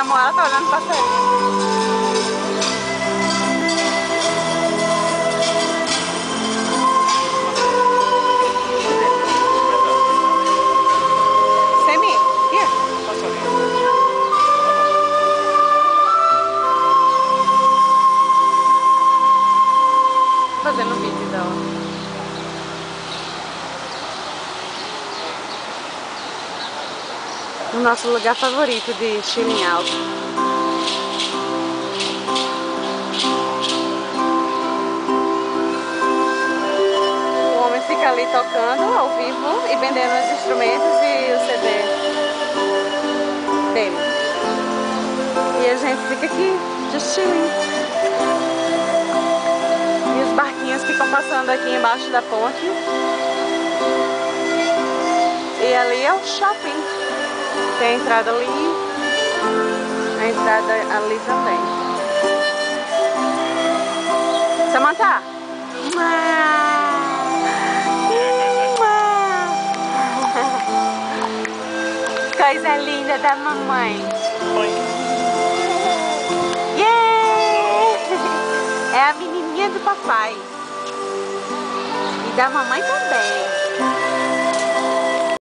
a Moala tá olhando pra passarinho. Fazendo vídeo dela. O nosso lugar favorito de chilling out. O homem fica ali tocando ao vivo e vendendo os instrumentos e o CD dele. E a gente fica aqui, just chilling. Ficam passando aqui embaixo da ponte. E ali é o shopping. Tem a entrada ali. A entrada ali também. Samantha! Coisa linda da mamãe. Yeah! É a menininha do papai. E da mamãe também.